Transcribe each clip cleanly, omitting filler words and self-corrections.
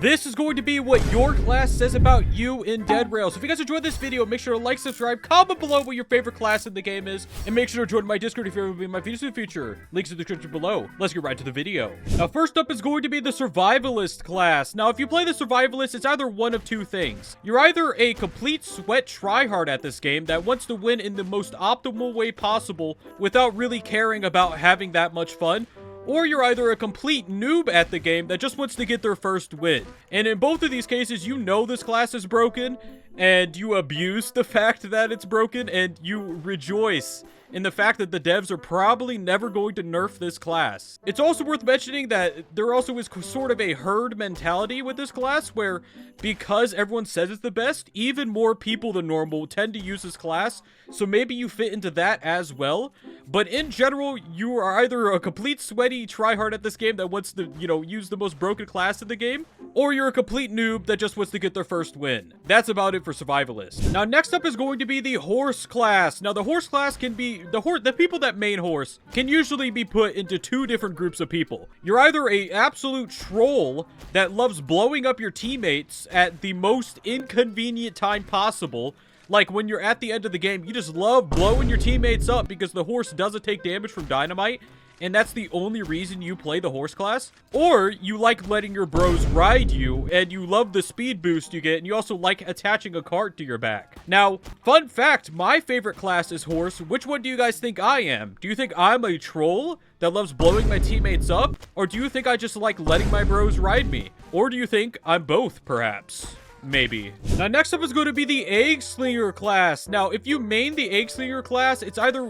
This is going to be what your class says about you in Dead Rails. So if you guys enjoyed this video, make sure to like, subscribe, comment below what your favorite class in the game is, and make sure to join my Discord if you're ever in my videos in the future. Links in the description below. Let's get right to the video. Now, first up is going to be the Survivalist class. Now, if you play the Survivalist, it's either one of two things. You're either a complete sweat tryhard at this game that wants to win in the most optimal way possible without really caring about having that much fun, or you're either a complete noob at the game that just wants to get their first win. And in both of these cases, you know this class is broken, and you abuse the fact that it's broken, and you rejoice in the fact that the devs are probably never going to nerf this class. It's also worth mentioning that there also is sort of a herd mentality with this class, where because everyone says it's the best, even more people than normal tend to use this class, so maybe you fit into that as well. But in general, you are either a complete sweaty tryhard at this game that wants to, use the most broken class in the game, or you're a complete noob that just wants to get their first win. That's about it for Survivalist. Now, next up is going to be the Horse class. Now, the Horse class can be the people that main Horse can usually be put into two different groups of people. You're either a absolute troll that loves blowing up your teammates at the most inconvenient time possible. Like when you're at the end of the game, you just love blowing your teammates up because the Horse doesn't take damage from dynamite, and that's the only reason you play the Horse class. Or you like letting your bros ride you, and you love the speed boost you get, and you also like attaching a cart to your back. Now, fun fact, my favorite class is Horse. Which one do you guys think I am? Do you think I'm a troll that loves blowing my teammates up? Or do you think I just like letting my bros ride me? Or do you think I'm both, perhaps? Maybe. Now, next up is going to be the Eggslinger class. Now, if you main the Eggslinger class,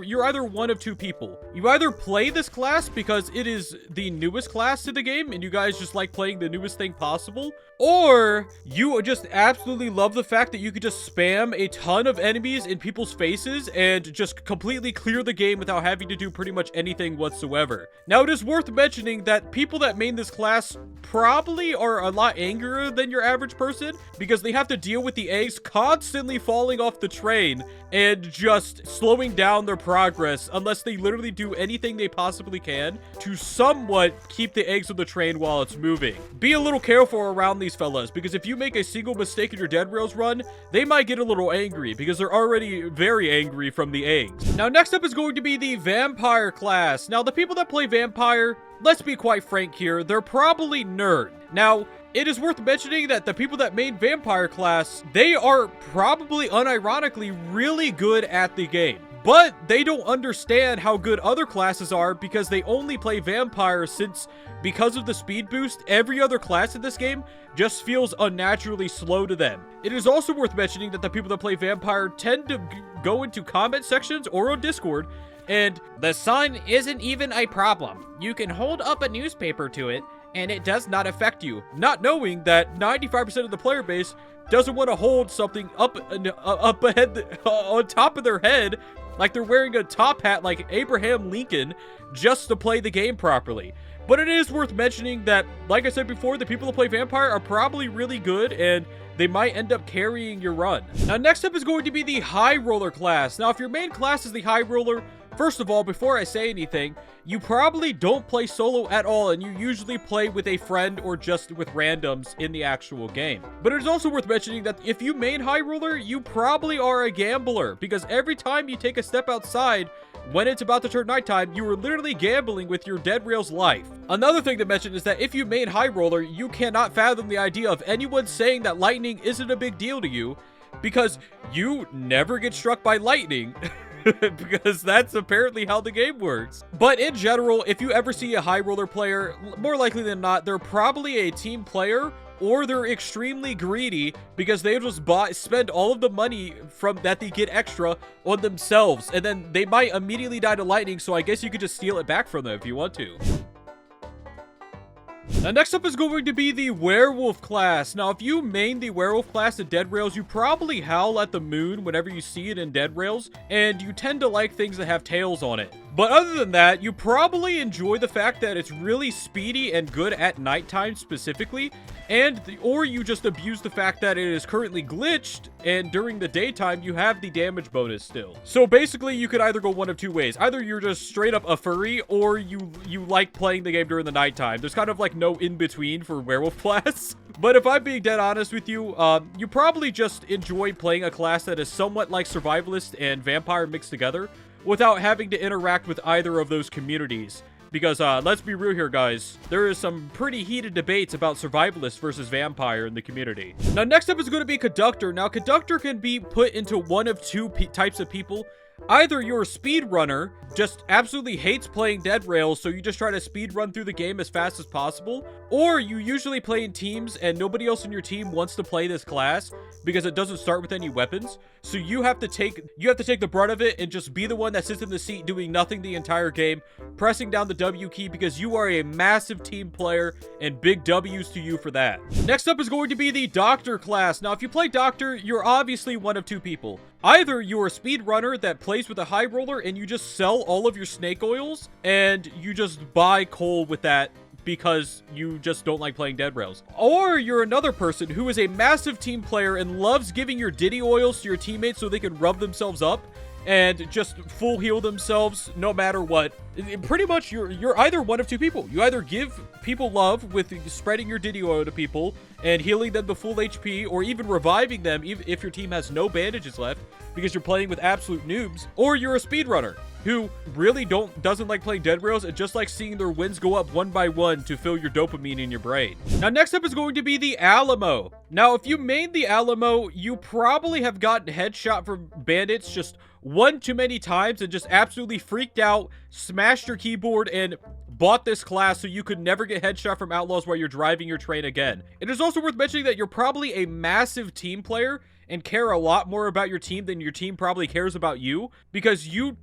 you're either one of two people. You either play this class because it is the newest class to the game and you guys just like playing the newest thing possible, or you just absolutely love the fact that you could just spam a ton of enemies in people's faces and just completely clear the game without having to do pretty much anything whatsoever. Now, it is worth mentioning that people that main this class probably are a lot angrier than your average person, because they have to deal with the eggs constantly falling off the train and just slowing down their progress unless they literally do anything they possibly can to somewhat keep the eggs on the train while it's moving. Be a little careful around these fellas, because if you make a single mistake in your Dead Rails run, they might get a little angry because they're already very angry from the eggs. Now, next up is going to be the Vampire class. Now, the people that play Vampire, let's be quite frank here, they're probably nerd. Now, it is worth mentioning that the people that made Vampire class, they are probably unironically really good at the game. But they don't understand how good other classes are because they only play Vampire, since because of the speed boost, every other class in this game just feels unnaturally slow to them. It is also worth mentioning that the people that play Vampire tend to go into comment sections or on Discord, and the sun isn't even a problem. You can hold up a newspaper to it, and it does not affect you. Not knowing that 95% of the player base doesn't want to hold something up ahead on top of their head like they're wearing a top hat like Abraham Lincoln just to play the game properly. But it is worth mentioning that, like I said before, the people that play Vampire are probably really good, and they might end up carrying your run. Now, next up is going to be the Highroller class. Now, if your main class is the Highroller, first of all, before I say anything, you probably don't play solo at all, and you usually play with a friend or just with randoms in the actual game. But it is also worth mentioning that if you main Highroller, you probably are a gambler, because every time you take a step outside, when it's about to turn nighttime, you are literally gambling with your Dead Rails life. Another thing to mention is that if you main Highroller, you cannot fathom the idea of anyone saying that lightning isn't a big deal to you, because you never get struck by lightning. Because that's apparently how the game works. But in general, if you ever see a Highroller player, more likely than not, they're probably a team player, or they're extremely greedy because they just spend all of the money from that they get extra on themselves, and then they might immediately die to lightning, so I guess you could just steal it back from them if you want to. Now, next up is going to be the Werewolf class. Now, if you main the Werewolf class in Dead Rails, you probably howl at the moon whenever you see it in Dead Rails, and you tend to like things that have tails on it. But other than that, you probably enjoy the fact that it's really speedy and good at nighttime specifically, or you just abuse the fact that it is currently glitched, and during the daytime, you have the damage bonus still. So basically, you could either go one of two ways. Either you're just straight up a furry, or you like playing the game during the nighttime. There's kind of like no in-between for Werewolf class. But if I'm being dead honest with you, you probably just enjoy playing a class that is somewhat like Survivalist and Vampire mixed together without having to interact with either of those communities. Because, let's be real here, guys. There is some pretty heated debates about Survivalist versus Vampire in the community. Now, next up is going to be Conductor. Now, Conductor can be put into one of two types of people. Either you're a speedrunner, just absolutely hates playing Dead Rails, so you just try to speed run through the game as fast as possible, or you usually play in teams and nobody else in your team wants to play this class because it doesn't start with any weapons, so you have to take the brunt of it and just be the one that sits in the seat doing nothing the entire game, pressing down the W key because you are a massive team player, and big W's to you for that. Next up is going to be the Doctor class. Now, if you play Doctor, you're obviously one of two people. Either you're a speedrunner that plays with a Highroller and you just sell all of your snake oils and you just buy coal with that because you just don't like playing Dead Rails. Or you're another person who is a massive team player and loves giving your Diddy oils to your teammates so they can rub themselves up and just full heal themselves no matter what. Pretty much, you're either one of two people. You either give people love with spreading your Diddy oil to people and healing them to full HP, or even reviving them if your team has no bandages left because you're playing with absolute noobs, or you're a speedrunner who really doesn't like playing Dead Rails and just likes seeing their wins go up one by one to fill your dopamine in your brain. Now, next up is going to be the Alamo. Now, if you main the Alamo, you probably have gotten headshot from bandits just one too many times and just absolutely freaked out, smashed your keyboard, and bought this class so you could never get headshot from outlaws while you're driving your train again. It is also worth mentioning that you're probably a massive team player and care a lot more about your team than your team probably cares about you, because you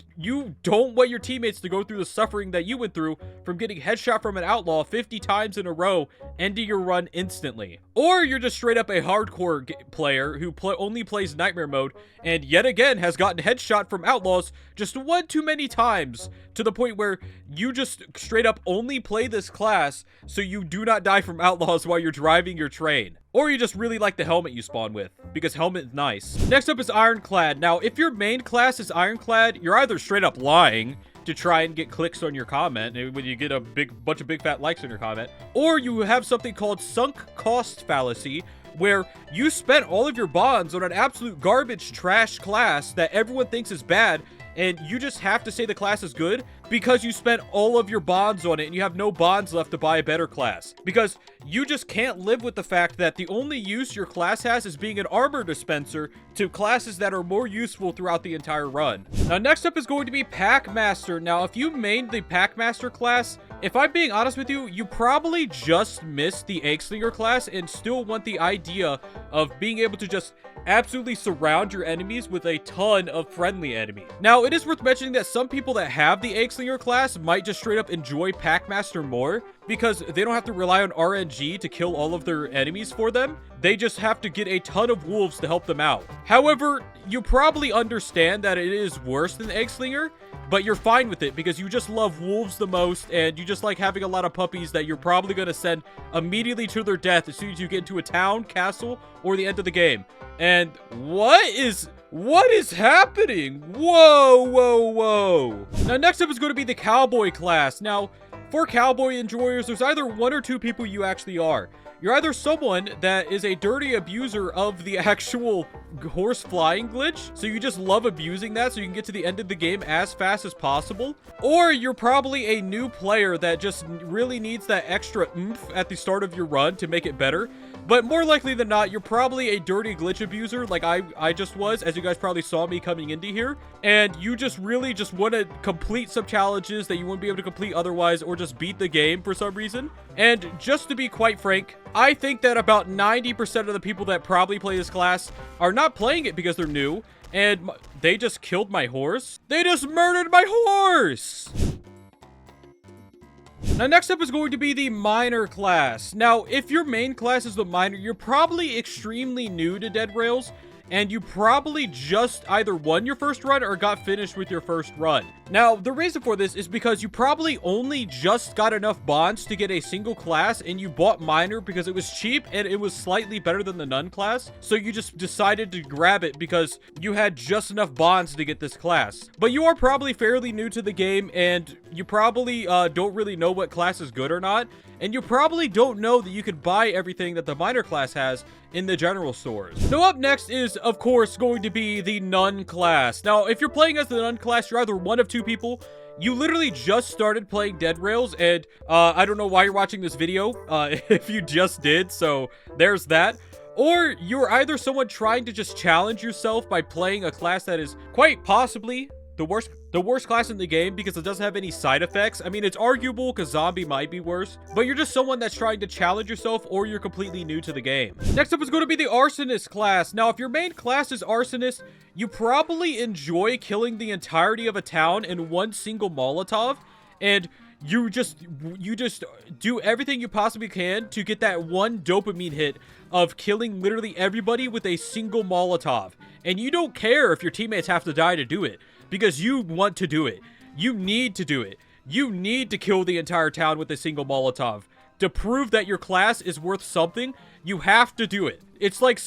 don't want your teammates to go through the suffering that you went through from getting headshot from an outlaw 50 times in a row, ending your run instantly. Or you're just straight up a hardcore player who only plays Nightmare mode and yet again has gotten headshot from outlaws just one too many times, to the point where you just straight up only play this class so you do not die from outlaws while you're driving your train. Or you just really like the helmet you spawn with, because helmet is nice. Next up is Ironclad. Now, if your main class is Ironclad, you're either straight up lying to try and get clicks on your comment when you get a bunch of big fat likes on your comment, or you have something called sunk cost fallacy, where you spent all of your bonds on an absolute garbage trash class that everyone thinks is bad, and you just have to say the class is good because you spent all of your bonds on it and you have no bonds left to buy a better class. Because you just can't live with the fact that the only use your class has is being an armor dispenser to classes that are more useful throughout the entire run. Now, next up is going to be Packmaster. Now, if you mained the Packmaster class, if I'm being honest with you, you probably just missed the Eggslinger class and still want the idea of being able to just absolutely surround your enemies with a ton of friendly enemies. Now, it is worth mentioning that some people that have the Eggslinger class might just straight up enjoy Packmaster more because they don't have to rely on RNG to kill all of their enemies for them. They just have to get a ton of wolves to help them out. However, you probably understand that it is worse than Eggslinger, but you're fine with it because you just love wolves the most and you just like having a lot of puppies that you're probably going to send immediately to their death as soon as you get into a town, castle, or the end of the game. And what is happening? Whoa, whoa, whoa. Now, next up is going to be the Cowboy class. Now, for Cowboy enjoyers, there's either one or two people you actually are. You're either someone that is a dirty abuser of the actual horse flying glitch, so you just love abusing that so you can get to the end of the game as fast as possible, or you're probably a new player that just really needs that extra oomph at the start of your run to make it better. But more likely than not, you're probably a dirty glitch abuser like I just was, as you guys probably saw me coming into here. And you just really just want to complete some challenges that you wouldn't be able to complete otherwise, or just beat the game for some reason. And just to be quite frank, I think that about 90% of the people that probably play this class are not playing it because they're new, and they just killed my horse. They just murdered my horse! Now, next up is going to be the Miner class. Now, if your main class is the Miner, you're probably extremely new to Dead Rails, and you probably just either won your first run or got finished with your first run. Now, the reason for this is because you probably only just got enough bonds to get a single class, and you bought Miner because it was cheap and it was slightly better than the Nun class. So you just decided to grab it because you had just enough bonds to get this class. But you are probably fairly new to the game, and you probably don't really know what class is good or not. And you probably don't know that you can buy everything that the Miner class has in the general stores. Now, up next is, of course, going to be the Nun class. Now, if you're playing as the Nun class, you're either one of two people. You literally just started playing Dead Rails, and I don't know why you're watching this video, if you just did, so there's that. Or you're either someone trying to just challenge yourself by playing a class that is quite possibly the worst class in the game because it doesn't have any side effects. I mean, it's arguable because zombie might be worse, but you're just someone that's trying to challenge yourself, or you're completely new to the game. Next up is going to be the Arsonist class. Now, if your main class is Arsonist, you probably enjoy killing the entirety of a town in one single Molotov, and you just do everything you possibly can to get that one dopamine hit of killing literally everybody with a single Molotov. And you don't care if your teammates have to die to do it, because you want to do it. You need to do it. You need to kill the entire town with a single Molotov. To prove that your class is worth something, you have to do it. It's like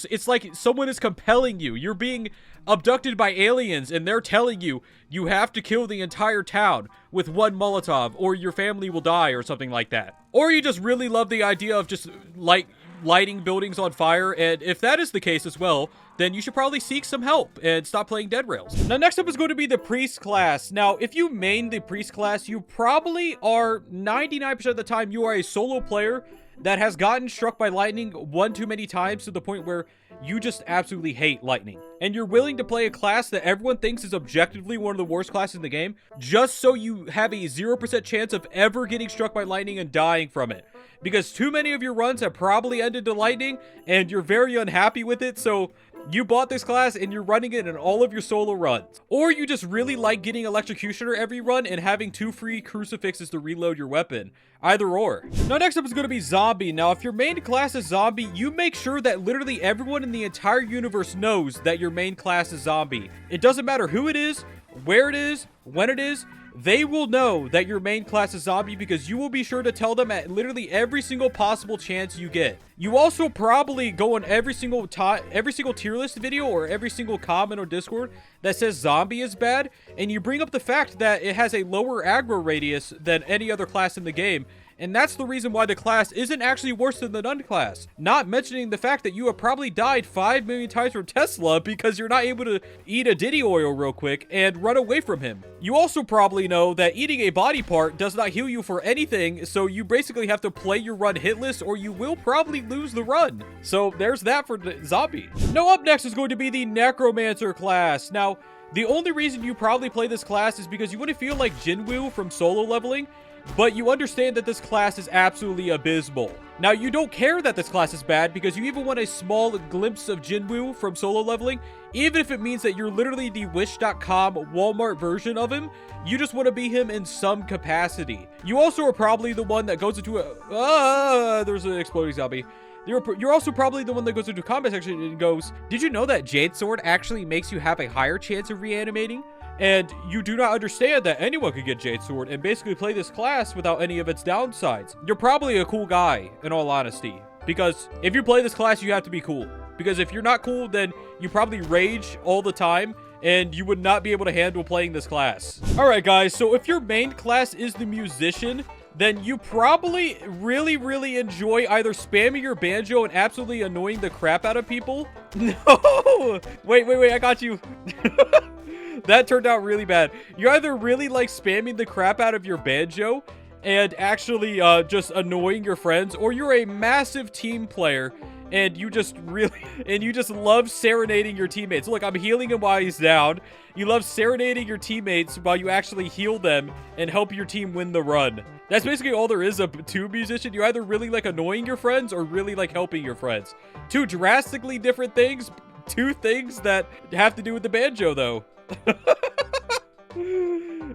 someone is compelling you. You're being abducted by aliens, and they're telling you you have to kill the entire town with one Molotov, or your family will die, or something like that. Or you just really love the idea of just lighting buildings on fire, and if that is the case as well, then you should probably seek some help and stop playing Dead Rails. Now, next up is going to be the Priest class. Now, if you main the Priest class, you probably are 99% of the time you are a solo player that has gotten struck by lightning one too many times to the point where you just absolutely hate lightning. And you're willing to play a class that everyone thinks is objectively one of the worst classes in the game, just so you have a 0% chance of ever getting struck by lightning and dying from it. Because too many of your runs have probably ended to lightning, and you're very unhappy with it, so you bought this class and you're running it in all of your solo runs. Or you just really like getting Electrocutioner every run and having 2 free crucifixes to reload your weapon. Either or. Now, next up is going to be Zombie. Now, if your main class is Zombie, you make sure that literally everyone in the entire universe knows that your main class is Zombie. It doesn't matter who it is, where it is, when it is, they will know that your main class is Zombie because you will be sure to tell them at literally every single possible chance you get. You also probably go on every single tier list video or every single comment or Discord that says Zombie is bad, and you bring up the fact that it has a lower aggro radius than any other class in the game. And that's the reason why the class isn't actually worse than the Nun class. Not mentioning the fact that you have probably died 5 million times from Tesla because you're not able to eat a Diddy oil real quick and run away from him. You also probably know that eating a body part does not heal you for anything, so you basically have to play your run hitless or you will probably lose the run. So there's that for the Zombie. Now, up next is going to be the Necromancer class. Now, the only reason you probably play this class is because you wouldn't feel like Jinwoo from solo leveling, but you understand that this class is absolutely abysmal. Now, you don't care that this class is bad because you even want a small glimpse of Jinwoo from solo leveling, even if it means that you're literally the Wish.com Walmart version of him. You just want to be him in some capacity. You also are probably the one that goes into a... there's an exploding zombie. You're also probably the one that goes into combat section and goes, did you know that Jade Sword actually makes you have a higher chance of reanimating? And you do not understand that anyone could get Jade Sword and basically play this class without any of its downsides. You're probably a cool guy, in all honesty. Because if you play this class, you have to be cool. Because if you're not cool, then you probably rage all the time, and you would not be able to handle playing this class. Alright guys, so if your main class is the Musician, then you probably really enjoy either spamming your banjo and absolutely annoying the crap out of people. No! Wait, I got you. That turned out really bad. You either really like spamming the crap out of your banjo and actually just annoying your friends, or you're a massive team player and you just love serenading your teammates. Look, I'm healing him while he's down. You love serenading your teammates while you actually heal them and help your team win the run. That's basically all there is to Musician. You either really like annoying your friends or really like helping your friends. Two drastically different things. Two things that have to do with the banjo, though.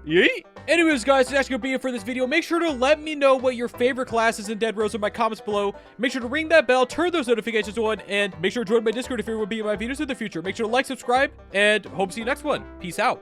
Yeet. Anyways, guys, that's gonna be it for this video. Make sure to let me know what your favorite class is in Dead Rails in my comments below. Make sure to ring that bell, turn those notifications on, and make sure to join my Discord if you will be in my videos in the future. Make sure to like, subscribe, and hope to see you next one. Peace out.